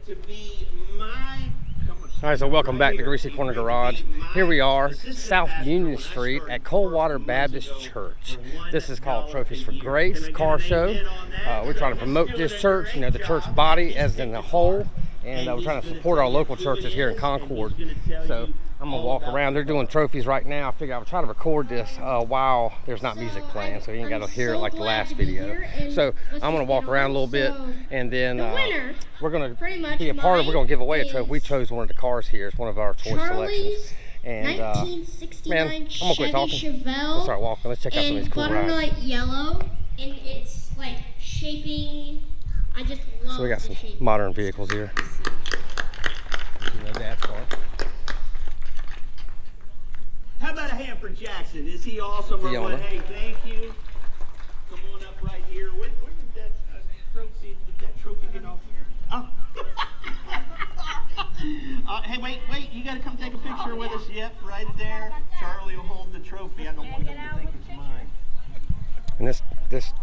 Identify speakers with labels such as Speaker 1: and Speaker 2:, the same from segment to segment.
Speaker 1: to be my...
Speaker 2: All right, so welcome back to Greasy Corner Garage. Here we are, South Union Street at Clearwater Baptist Church. This is called Trophies for Grace Car Show. We're trying to promote this church, you know, the church body as in a whole, and we're trying to support our local churches here in Concord. So I'm gonna walk around. They're doing trophies right now. I figure I'll try to record this while there's not music playing, so you ain't got to hear it like the last video. So I'm gonna walk around a little bit, and then we're gonna be a part of. We're gonna give away a trophy. We chose one of the cars here. It's one of our choice selections. And man, I'm gonna quit talking. Let's start walking. Let's check out some of these cool rides.
Speaker 3: Butterlight yellow, and it's like shaping. I just love.
Speaker 2: So we got some modern vehicles here. You know, Dad's car.
Speaker 1: How about a hand for Jackson? Is he awesome or what? Hey, thank you. Come on up right here. Where did that trophy? Did that trophy get off here? Oh. Hey, wait. You got to come take a picture with us. Yep, right there. Charlie will hold the trophy. I don't want them to think it's mine.
Speaker 2: And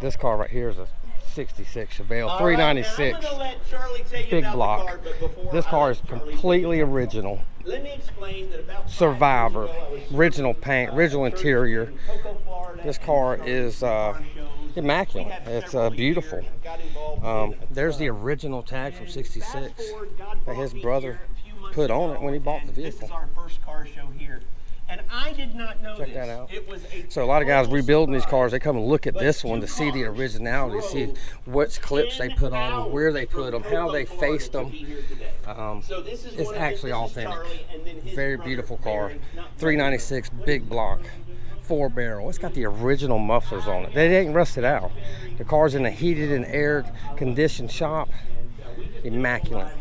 Speaker 2: this car right here is a 66 Chevelle 396 big block. This car is completely original.
Speaker 1: Let me explain that about
Speaker 2: Survivor, original paint, original interior. This car is immaculate. It's beautiful. There's the original tag from '66 that his brother put on it when he bought the vehicle.
Speaker 1: This is our first car show here. And I did not know
Speaker 2: Check that out.
Speaker 1: It was
Speaker 2: So a lot of guys rebuilding these cars, they come and look at this one to see the originality, see what clips they put on them, where they put them, how they faced them. It's actually authentic. Very beautiful car. 396 big block, 4-barrel. It's got the original mufflers on it. They ain't rusted out. The car's in a heated and air conditioned shop. Immaculate.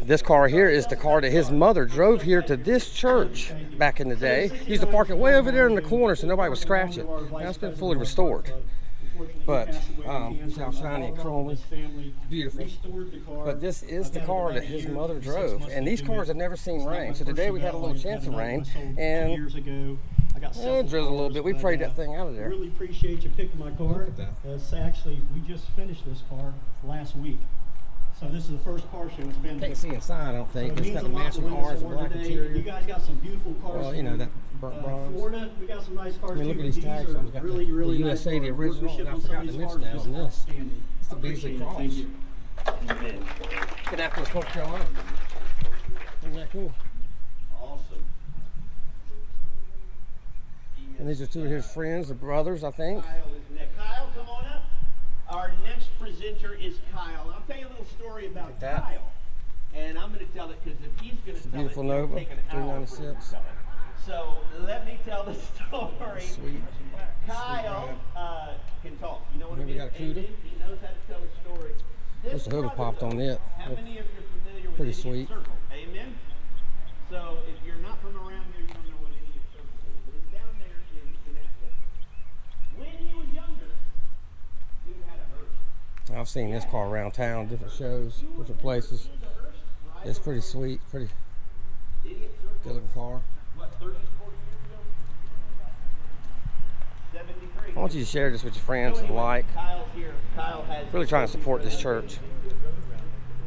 Speaker 2: This car here is the car that his mother drove here to this church back in the day. He used to park it way over there in the corner so nobody would scratch it. Now it's been fully restored. But see how shiny and chrome. Beautiful. But this is the car that his mother drove. And these cars have never seen rain. So today we had a little chance of rain. And it drizzled a little bit. We prayed that thing out of there.
Speaker 4: Really appreciate you picking my car. Actually, we just finished this car last week. So this is the first car show. It's been.
Speaker 2: Can't see inside, I don't think. It's got the matching orange and black interior.
Speaker 4: You guys got some beautiful cars.
Speaker 2: Well, you know that burnt bronze.
Speaker 4: Florida, we got some nice cars.
Speaker 2: I mean, look at these tags. I've got the USA, the original, and I forgot to mention that on this. It's the Beasley Cross. Indianapolis, North Carolina. Isn't that cool?
Speaker 1: Awesome.
Speaker 2: And these are two of his friends, the brothers, I think.
Speaker 1: Kyle, come on up. Our next presenter is Kyle. I'll tell you a little story about Kyle. And I'm going to tell it because if he's going to tell
Speaker 2: beautiful
Speaker 1: it,
Speaker 2: Nova,
Speaker 1: take an hour.
Speaker 2: 396.
Speaker 1: So let me tell the story.
Speaker 2: Sweet.
Speaker 1: Kyle can talk. You know what I
Speaker 2: Maybe
Speaker 1: mean?
Speaker 2: got a CUDA.
Speaker 1: He knows how to tell a story.
Speaker 2: This hood was popped on it.
Speaker 1: How many of you are familiar with
Speaker 2: Pretty
Speaker 1: Indian
Speaker 2: sweet.
Speaker 1: Circle? Amen? So if you're not from around here, you don't know what Indian Circle is. But it's down there in Indianapolis. When he was younger, dude had a hearse.
Speaker 2: I've seen this car around town, different shows, different places. It's pretty sweet, pretty good looking car.
Speaker 1: What, 30, 40 years ago? 73.
Speaker 2: I want you to share this with your friends and like.
Speaker 1: Kyle's here. Kyle has
Speaker 2: Really trying to support this church.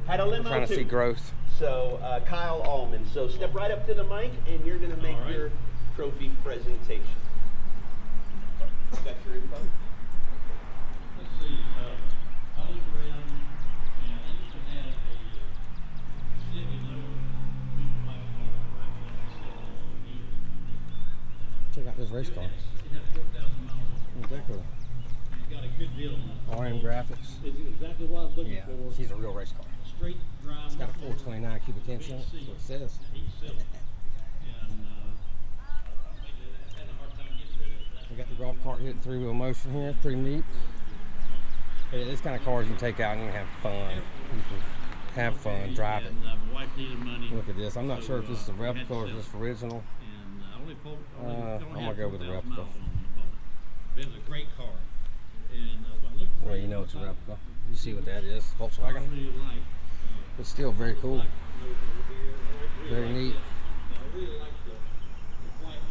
Speaker 1: had a limo
Speaker 2: Trying to
Speaker 1: too.
Speaker 2: see growth.
Speaker 1: So Kyle Allman. So step right up to the mic and you're going to make your trophy presentation. Got your info?
Speaker 5: Let's see, I looked around and I used to have a Chevy
Speaker 2: Check out this race car.
Speaker 5: It has 4,000 miles on it.
Speaker 2: Isn't that cool?
Speaker 5: And it got a good deal on it.
Speaker 2: RM graphics.
Speaker 5: It's exactly what I was looking
Speaker 2: Yeah,
Speaker 5: for.
Speaker 2: she's a real race car.
Speaker 5: Straight drive.
Speaker 2: It's got a 429 cubic inch in it. That's what it says.
Speaker 5: Heat seal. And I had a hard time getting rid of that.
Speaker 2: We got the golf cart hitting 3-wheel motion here. It's pretty neat. Yeah, this kind of cars you can take out and you can have fun. You can have fun, drive it.
Speaker 5: And my wife needed money.
Speaker 2: Look at this. I'm not sure if this is a replica or if this is original.
Speaker 5: And I only
Speaker 2: I'm gonna
Speaker 5: had
Speaker 2: go with the
Speaker 5: 4,000
Speaker 2: replica.
Speaker 5: miles on the boat. But it was a great car. And so I looked for
Speaker 2: Well,
Speaker 5: it.
Speaker 2: you know it's a replica. You see what that is. Volkswagen.
Speaker 5: I really like.
Speaker 2: It's still very cool. Very neat.
Speaker 5: I really like the flight.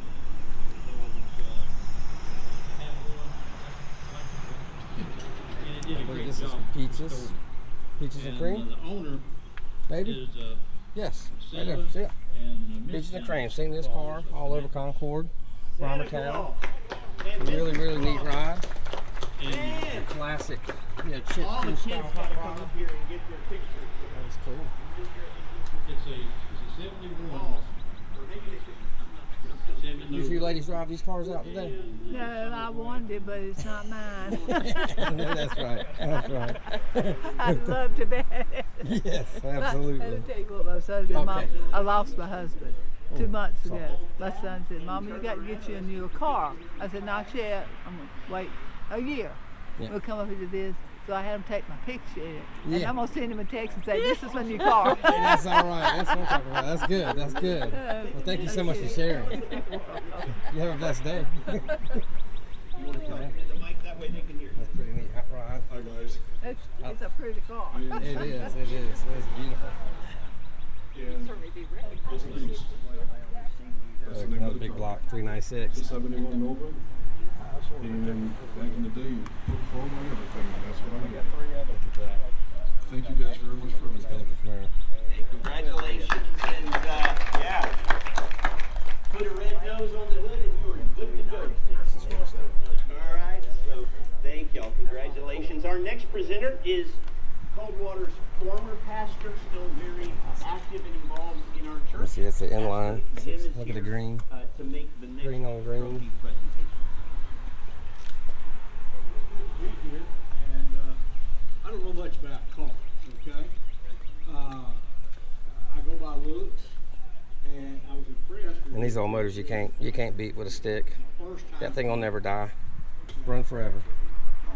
Speaker 5: And it did a great
Speaker 2: This is
Speaker 5: job.
Speaker 2: peaches. Peaches and cream.
Speaker 5: The owner
Speaker 2: Maybe.
Speaker 5: is
Speaker 2: Yes. Right there.
Speaker 5: Silva
Speaker 2: See it?
Speaker 5: and
Speaker 2: Beaches and
Speaker 5: Michigan.
Speaker 2: Cranes. Seen this car all over Concord, Town. Really, really neat ride.
Speaker 1: Man,
Speaker 2: Classic, you know, chip
Speaker 1: all the
Speaker 2: crew
Speaker 1: kids
Speaker 2: style
Speaker 1: gotta
Speaker 2: hot
Speaker 1: come
Speaker 2: rod.
Speaker 1: up here and get their picture.
Speaker 2: That's cool.
Speaker 5: It's a 71.
Speaker 1: Or maybe they could.
Speaker 5: 7
Speaker 2: You few ladies drive these cars out today?
Speaker 6: No, I wanted it, but it's not mine.
Speaker 2: That's right. That's right.
Speaker 6: I'd love to bet.
Speaker 2: Yes, absolutely.
Speaker 6: Let me tell you what my son said. Mom,
Speaker 2: Okay.
Speaker 6: I lost my husband 2 months ago.
Speaker 2: sorry.
Speaker 6: My son said, Mama, you got to get you a new car. I said, not yet. I'm going to wait a year.
Speaker 2: Yeah.
Speaker 6: We'll come up into this. So I had him take my picture in it. And
Speaker 2: Yeah.
Speaker 6: I'm going to send him a text and say, this is my new car.
Speaker 2: Hey, that's all right. That's what I'm talking about. That's good. That's good. Well, thank you so much for sharing. You have a blessed day.
Speaker 1: You want to talk to the mic, that way they can hear you.
Speaker 2: That's pretty neat hot rod.
Speaker 7: Hi guys.
Speaker 6: It's a pretty car.
Speaker 2: It is. It is. It's beautiful.
Speaker 7: And what's the beast? That's the name
Speaker 2: Another
Speaker 7: of the
Speaker 2: big
Speaker 7: car.
Speaker 2: block, 396.
Speaker 7: The 71 Nova. And back in the day, you put chrome on everything, and that's what I got. Thank you guys very much for everything.
Speaker 1: Congratulations, and yeah, put a red nose on the hood and you are good to go. All right, so thank y'all, congratulations. Our next presenter is Coldwater's former pastor, still very active and involved in our church.
Speaker 2: Let's see, it's the inline.
Speaker 1: Jim is
Speaker 2: Look at the
Speaker 1: here,
Speaker 2: green.
Speaker 1: to make the next
Speaker 2: Green on green.
Speaker 1: trophy presentation.
Speaker 8: Be here, and I don't know much about cars, okay? I go by looks, and I was impressed with
Speaker 2: And these old motors you can't beat with a stick.
Speaker 8: the first time.
Speaker 2: That thing will never die. Run forever.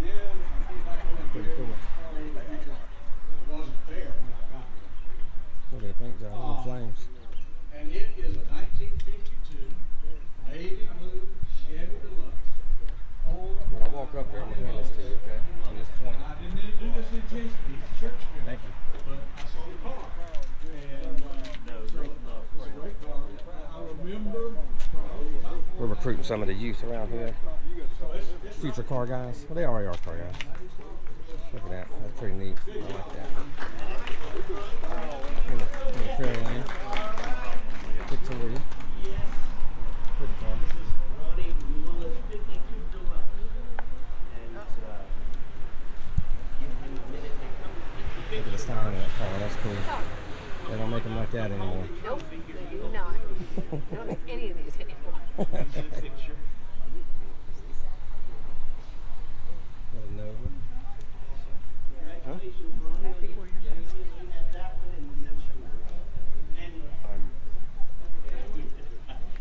Speaker 8: Then I came back over
Speaker 2: Pretty
Speaker 8: there,
Speaker 2: cool.
Speaker 8: it wasn't there when I got there.
Speaker 2: Look at the paint job on flames.
Speaker 8: And it is a 1952 navy blue Chevy Deluxe.
Speaker 2: When I walk up there, I'm gonna hand this to you, okay? I'm just pointing.
Speaker 8: I didn't do this intentionally, it's a church girl.
Speaker 2: Thank you.
Speaker 8: But I saw the car. And it's a great car. I remember
Speaker 2: We're recruiting some of the youth around here. Future car guys. Well, they already are car guys. Look at that. That's pretty neat. I like that. In the Fairlane. Victoria. Pretty car.
Speaker 1: Ronnie Lewis 52 Deluxe. And give him a minute to come.
Speaker 2: Look at the style of that car. That's cool. They don't make them like that anymore.
Speaker 6: Nope, they do not. I don't make any of these anymore.
Speaker 1: Picture.
Speaker 2: Little Nova.
Speaker 1: Congratulations, Ronnie. You had that one and that's yours. And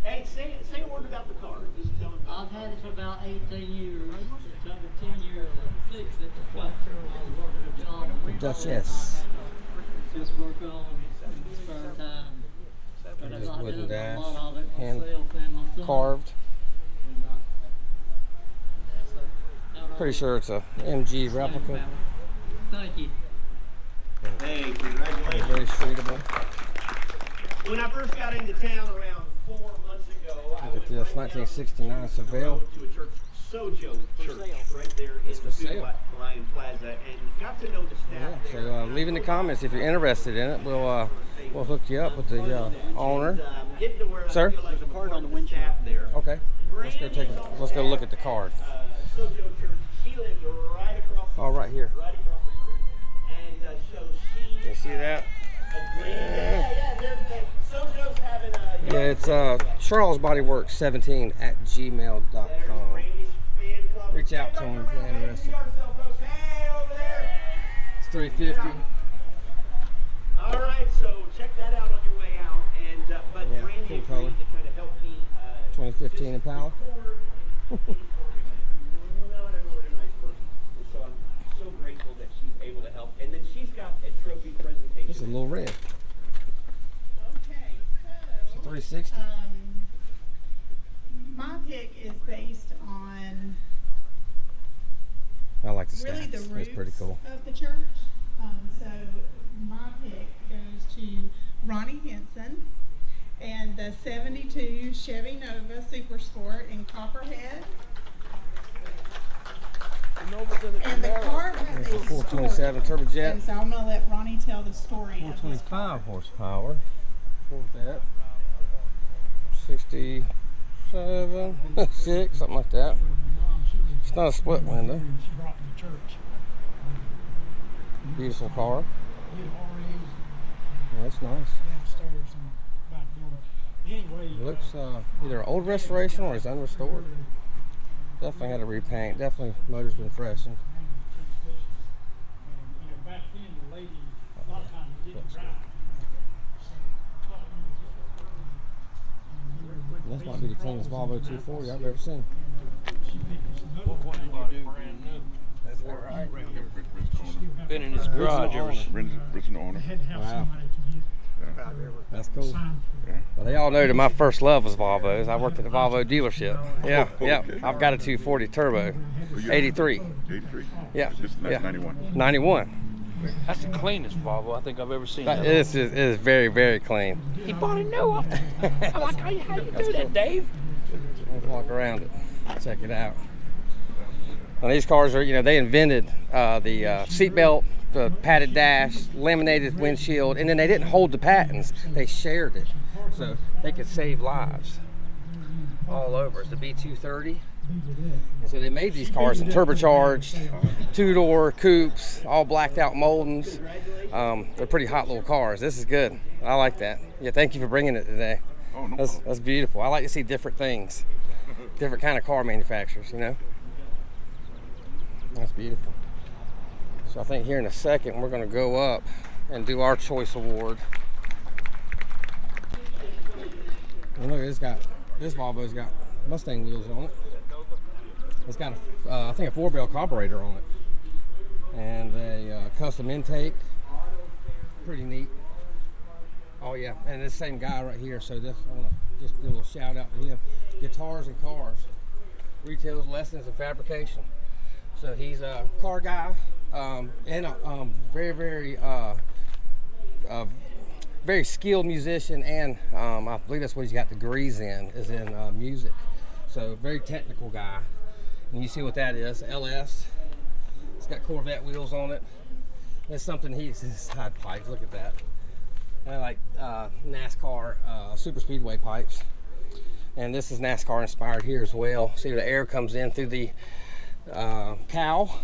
Speaker 1: hey, say a word about the car. Just tell them.
Speaker 9: I've had it for about 18 years. It's under 10 years to fix it. I was working a job.
Speaker 2: The Duchess.
Speaker 9: Just work on in the spare time. But I
Speaker 2: Just
Speaker 9: got
Speaker 2: wooden
Speaker 9: done
Speaker 2: dash,
Speaker 9: a lot of it
Speaker 2: hand
Speaker 9: myself and my son.
Speaker 2: Carved.
Speaker 9: And, that's
Speaker 2: Pretty sure it's a MG replica.
Speaker 9: Thank you.
Speaker 1: Hey, congratulations.
Speaker 2: Very streetable.
Speaker 1: When I first got into town around 4 months ago, I
Speaker 2: Look at this, 1969 Seville.
Speaker 1: to a church, Sojo Church, right there
Speaker 2: It's
Speaker 1: in
Speaker 2: for
Speaker 1: the
Speaker 2: sale.
Speaker 1: Lion Plaza, and got to know the staff
Speaker 2: Yeah,
Speaker 1: there.
Speaker 2: so leave in the comments if you're interested in it. We'll hook you up with the owner.
Speaker 1: Getting to where
Speaker 2: Sir?
Speaker 1: I feel like I'm part of the staff there.
Speaker 2: Okay. Let's go look at the card.
Speaker 1: Sojo Church, she lives right across the
Speaker 2: Oh, right here.
Speaker 1: right across the street. And so she
Speaker 2: You see that?
Speaker 1: agreed. Sojo's having a
Speaker 2: Yeah, it's CharlesBodyWorks17 at gmail.com. Reach out to him if you're interested.
Speaker 1: Hey, over there.
Speaker 2: It's $350.
Speaker 1: All right, so check that out on your way out. And but
Speaker 2: Yeah,
Speaker 1: Randy
Speaker 2: cool
Speaker 1: agreed
Speaker 2: color.
Speaker 1: to kind of help me.
Speaker 2: 2015 Impala.
Speaker 1: Not an organized person, and so I'm so grateful that she's able to help. And then she's got a trophy presentation.
Speaker 2: This is a little red.
Speaker 10: Okay,
Speaker 2: It's a 360.
Speaker 10: my pick is based on
Speaker 2: I like the stats.
Speaker 10: really the
Speaker 2: It's
Speaker 10: roots
Speaker 2: pretty cool.
Speaker 10: of the church. So my pick goes to Ronnie Henson and the 72 Chevy Nova Super Sport in Copperhead. And the car has a
Speaker 2: 427
Speaker 10: story.
Speaker 2: turbojet.
Speaker 10: And so I'm going to let Ronnie tell the story of this car.
Speaker 2: 425 horsepower. Corvette. 67, 6, something like that. It's not a split window. Beautiful car. Yeah, that's nice. It looks either old restoration or it's unrestored. Definitely had a repaint. Definitely motor's been freshened. This might be the cleanest Volvo 240 I've ever seen. That's all right.
Speaker 8: Been in his garage ever since.
Speaker 7: Original owner.
Speaker 2: Wow. That's cool. Well, they all know that my first love was Volvos. I worked at the Volvo dealership. Yeah, yeah. I've got a 240 turbo. 83.
Speaker 7: 83?
Speaker 2: Yeah.
Speaker 7: That's
Speaker 2: Yeah.
Speaker 7: 91.
Speaker 2: 91.
Speaker 8: That's the cleanest Volvo I think I've ever seen.
Speaker 2: It is very, very clean.
Speaker 8: He bought it new off the... I'm like, how you do that, Dave?
Speaker 2: Let's walk around it. Check it out. Now, these cars are, you know, they invented the seatbelt, the padded dash, laminated windshield, and then they didn't hold the patents. They shared it so they could save lives all over. It's the B230. And so they made these cars in turbocharged, two-door coupes, all blacked out Moldens. They're pretty hot little cars. This is good. I like that. Yeah, thank you for bringing it today.
Speaker 7: Oh, no
Speaker 2: That's beautiful. I like to see different things, different kind of car manufacturers, you know. That's beautiful. So I think here in a second we're going to go up and do our choice award. And look, this Volvo's got Mustang wheels on it. It's got I think a 4-barrel carburetor on it, and a custom intake. Pretty neat. Oh yeah, and this same guy right here. So I want to just do a little shout out to him. Guitars and Cars, retails, lessons, and fabrication. So he's a car guy and a very skilled musician, and I believe that's what he's got degrees in, is in music. So very technical guy. And you see what that is, LS. It's got Corvette wheels on it. That's something his side pipes, look at that. And I like NASCAR super speedway pipes. And this is NASCAR inspired here as well. See, the air comes in through the cowl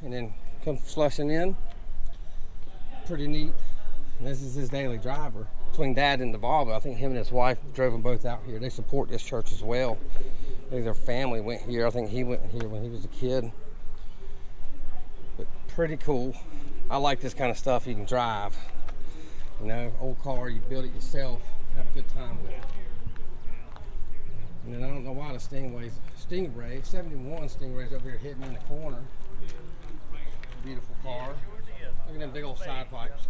Speaker 2: and then comes flushing in. Pretty neat. And this is his daily driver. Between Dad and the Volvo, I think him and his wife drove them both out here. They support this church as well. I think their family went here. I think he went here when he was a kid. But pretty cool. I like this kind of stuff you can drive. You know, old car, you build it yourself, have a good time with it. And then I don't know why the Stingray 71 Stingray's over here hidden in the corner. Beautiful car. Look at them big old side pipes.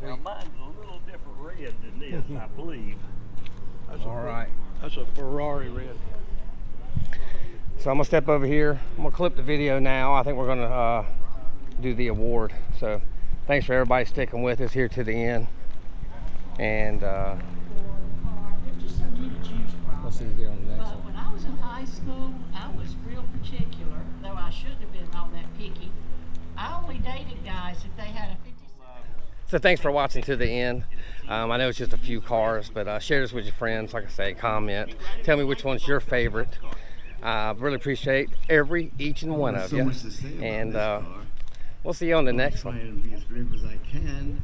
Speaker 8: Now mine's a little different red than this, I believe.
Speaker 2: All right.
Speaker 8: That's a Ferrari red.
Speaker 2: So I'm gonna step over here. I'm gonna clip the video now. I think we're gonna do the award. So thanks for everybody sticking with us here to the end. And we'll see you here on the next one.
Speaker 9: When I was in high school, I was real particular, though I shouldn't have been all that picky. I only dated guys if they had a 57.
Speaker 2: So thanks for watching to the end. I know it's just a few cars, but share this with your friends. Like I say, comment. Tell me which one's your favorite. I really appreciate each and one of you. And we'll see you on the next one.
Speaker 11: Try and be as brief as I can.